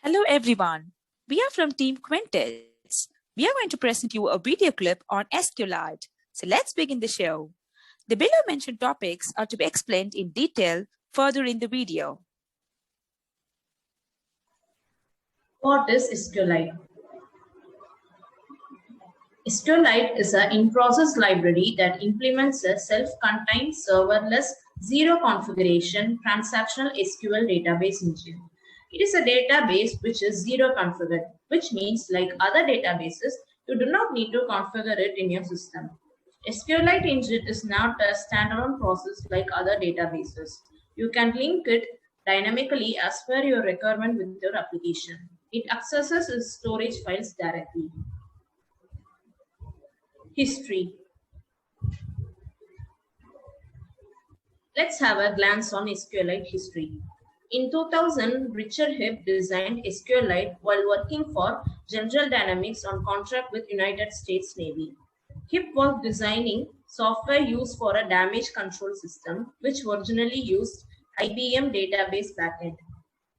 Hello everyone. We are from Team Quintet. We are going to present you a video clip on SQLite. So let's begin the show. The below mentioned topics are to be explained in detail further in the video. What is SQLite? SQLite is an in-process library that implements a self-contained, serverless, zero-configuration transactional SQL database engine. It is a database which is zero-configured, which means like other databases, you do not need to configure it in your system. SQLite engine is not a standalone process like other databases. You can link it dynamically as per your requirement with your application. It accesses its storage files directly. History. Let's have a glance on SQLite history. In 2000, Richard Hibb designed SQLite while working for General Dynamics on contract with United States Navy. Hibb was designing software used for a damage control system, which originally used IBM database backend.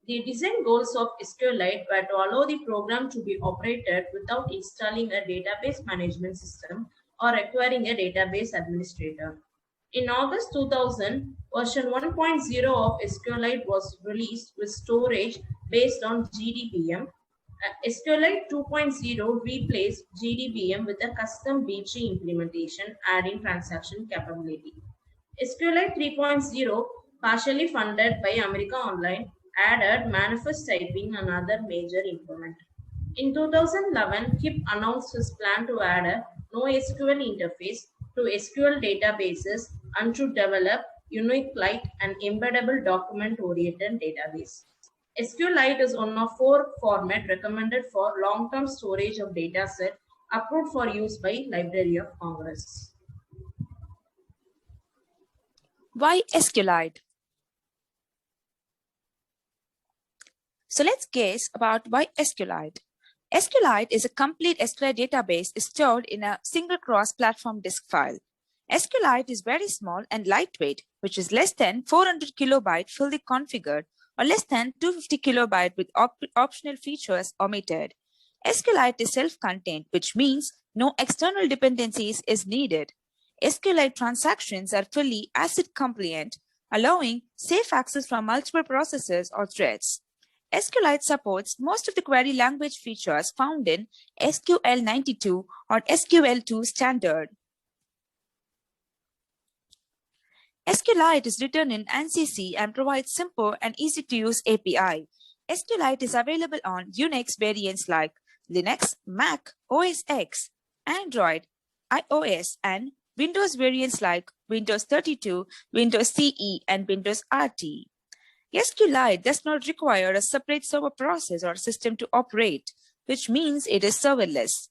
The design goals of SQLite were to allow the program to be operated without installing a database management system or requiring a database administrator. In August 2000, version 1.0 of SQLite was released with storage based on GDBM. SQLite 2.0 replaced GDBM with a custom B-tree implementation, adding transaction capability. SQLite 3.0, partially funded by America Online, added manifest typing and other major improvements. In 2011, Hibb announced his plan to add a NoSQL interface to SQL databases and to develop SQLite, an embeddable document-oriented database. SQLite is one of 4 formats recommended for long-term storage of dataset approved for use by Library of Congress. Why SQLite? So let's guess about why SQLite. SQLite is a complete SQLite database stored in a single cross-platform disk file. SQLite is very small and lightweight, which is less than 400 kilobyte fully configured or less than 250 kilobyte with optional features omitted. SQLite is self-contained, which means no external dependencies is needed. SQLite transactions are fully ACID compliant, allowing safe access from multiple processes or threads. SQLite supports most of the query language features found in SQL92 or SQL2 standard. SQLite is written in ANSI and provides simple and easy-to-use API. SQLite is available on Unix variants like Linux, Mac, OS X, Android, iOS, and Windows variants like Windows 32, Windows CE, and Windows RT. SQLite does not require a separate server process or system to operate, which means it is serverless.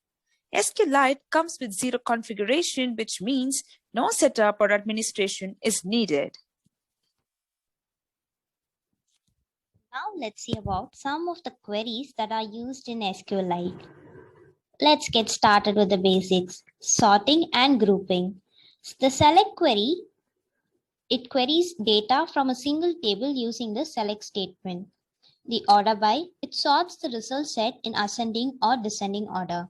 SQLite comes with zero configuration, which means no setup or administration is needed. Now let's see about some of the queries that are used in SQLite. Let's get started with the basics, sorting and grouping. The select query, it queries data from a single table using the select statement. The order by, it sorts the result set in ascending or descending order.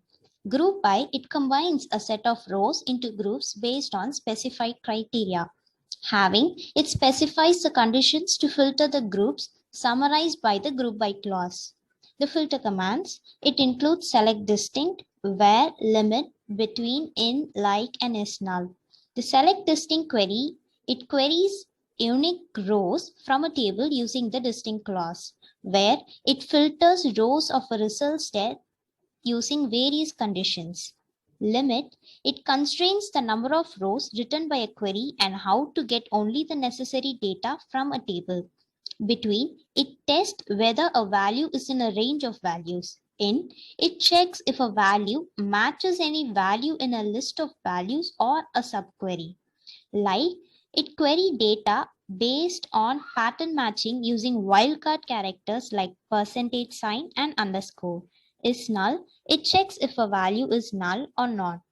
Group by, it combines a set of rows into groups based on specified criteria. Having, it specifies the conditions to filter the groups summarized by the group by clause. The filter commands, it includes select distinct, where, limit, between, in, like, and is null. The select distinct query, it queries unique rows from a table using the distinct clause, where it filters rows of a result set using various conditions. Limit, it constrains the number of rows written by a query and how to get only the necessary data from a table. Between, it tests whether a value is in a range of values. In, it checks if a value matches any value in a list of values or a subquery. Like, it query data based on pattern matching using wildcard characters like %sign and underscore. Is null, it checks if a value is null or not.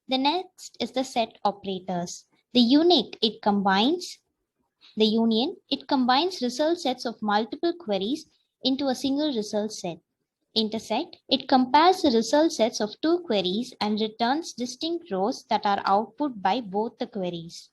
The next is the set operators. The unique, it combines the union, it combines result sets of multiple queries into a single result set. Intersect, it compares the result sets of two queries and returns distinct rows that are output by both the queries.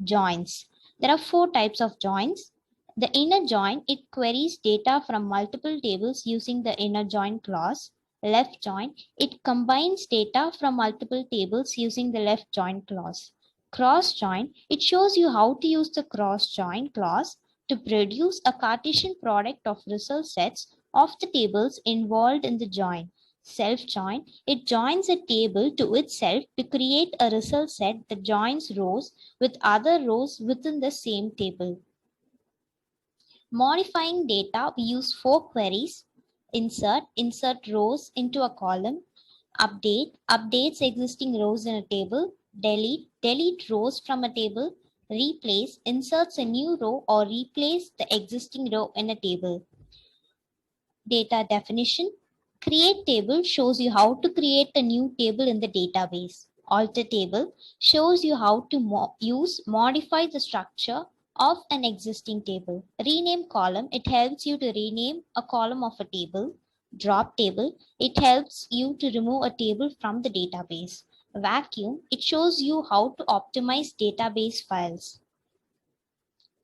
Joins. There are 4 types of joins. The inner join, it queries data from multiple tables using the inner join clause. Left join, it combines data from multiple tables using the left join clause. Cross join, it shows you how to use the cross join clause to produce a Cartesian product of result sets of the tables involved in the join. Self join, it joins a table to itself to create a result set that joins rows with other rows within the same table. Modifying data, we use 4 queries. Insert rows into a column. Updates existing rows in a table. Delete rows from a table. Replace, inserts a new row or replace the existing row in a table. Data definition, create table shows you how to create a new table in the database. Alter table shows you how to modify the structure of an existing table. Rename column, it helps you to rename a column of a table. Drop table, it helps you to remove a table from the database. Vacuum, it shows you how to optimize database files.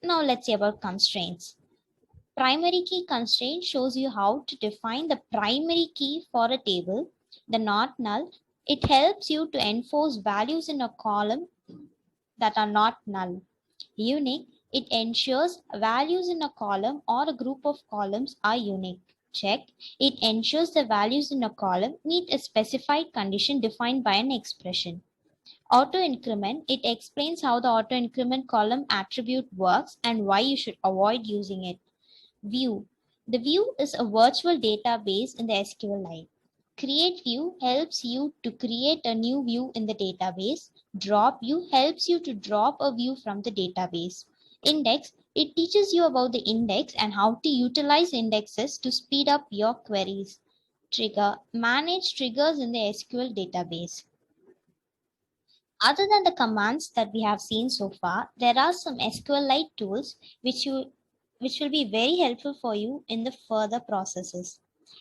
Now let's see about constraints. Primary key constraint shows you how to define the primary key for a table. The not null, it helps you to enforce values in a column that are not null. Unique, it ensures values in a column or a group of columns are unique. Check, it ensures the values in a column meet a specified condition defined by an expression. Auto increment, it explains how the auto increment column attribute works and why you should avoid using it. View. The view is a virtual database in the SQLite. Create view helps you to create a new view in the database. Drop view helps you to drop a view from the database. Index, it teaches you about the index and how to utilize indexes to speed up your queries. Trigger, manage triggers in the SQL database. Other than the commands that we have seen so far, there are some SQLite tools which will be very helpful for you in the further processes.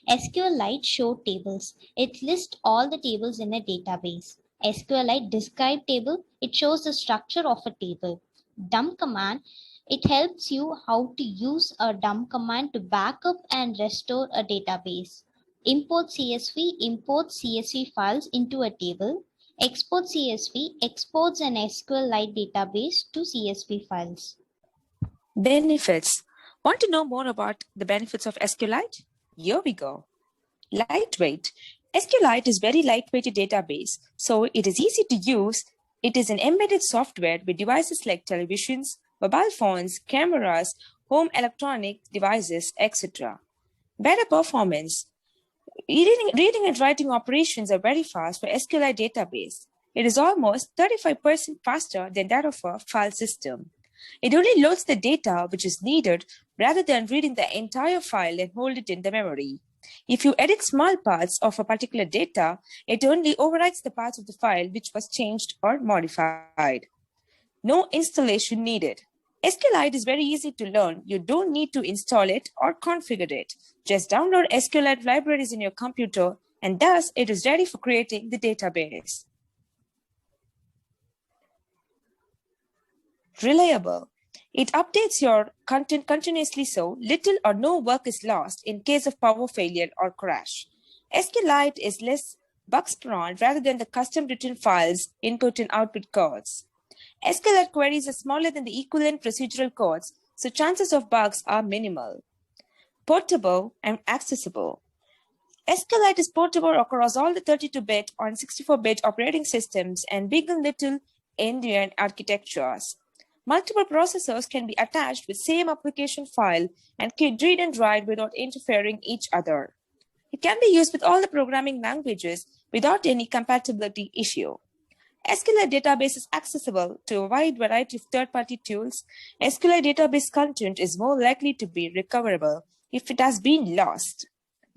SQLite show tables. It lists all the tables in a database. SQLite describe table. It shows the structure of a table. Dump command. It helps you how to use a dump command to backup and restore a database. Import CSV imports CSV files into a table. Export CSV exports an SQLite database to CSV files. Benefits. Want to know more about the benefits of SQLite? Here we go. Lightweight. SQLite is very lightweight database, so it is easy to use. It is an embedded software with devices like televisions, mobile phones, cameras, home electronic devices, etc. Better performance. Reading and writing operations are very fast for SQLite database. It is almost 35% faster than that of a file system. It only loads the data which is needed rather than reading the entire file and hold it in the memory. If you edit small parts of a particular data, it only overwrites the parts of the file which was changed or modified. No installation needed. SQLite is very easy to learn. You don't need to install it or configure it. Just download SQLite libraries in your computer, and thus it is ready for creating the database. Reliable. It updates your content continuously, so little or no work is lost in case of power failure or crash. SQLite is less bugs prone rather than the custom written files, input and output codes. SQLite queries are smaller than the equivalent procedural codes, so chances of bugs are minimal. Portable and accessible. SQLite is portable across all the 32-bit and 64-bit operating systems and big and little end-to-end architectures. Multiple processors can be attached with same application file and can read and write without interfering each other. It can be used with all the programming languages without any compatibility issue. SQLite database is accessible to a wide variety of third-party tools. SQLite database content is more likely to be recoverable if it has been lost.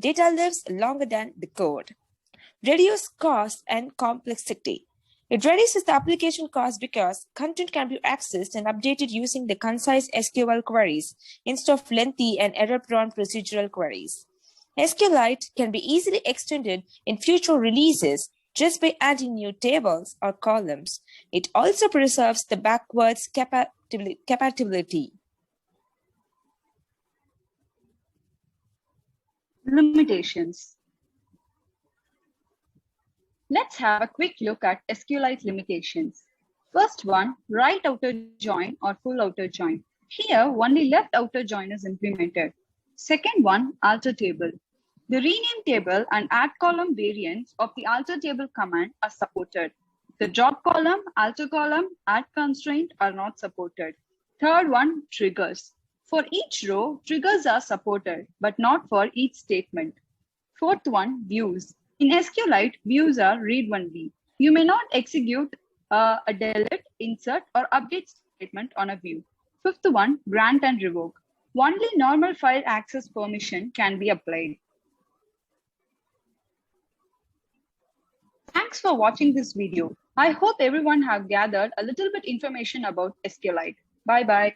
Data lives longer than the code. Reduce cost and complexity. It reduces the application cost because content can be accessed and updated using the concise SQL queries instead of lengthy and error-prone procedural queries. SQLite can be easily extended in future releases just by adding new tables or columns. It also preserves the backwards compatibility. Limitations. Let's have a quick look at SQLite limitations. First one, right outer join or full outer join. Here, only left outer join is implemented. Second one, alter table. The rename table and add column variants of the alter table command are supported. The drop column, alter column, add constraint are not supported. Third one, triggers. For each row, triggers are supported, but not for each statement. Fourth one, views. In SQLite, views are read-only. You may not execute a delete, insert, or update statement on a view. Fifth one, grant and revoke. Only normal file access permission can be applied. Thanks for watching this video. I hope everyone have gathered a little bit information about SQLite. Bye-bye.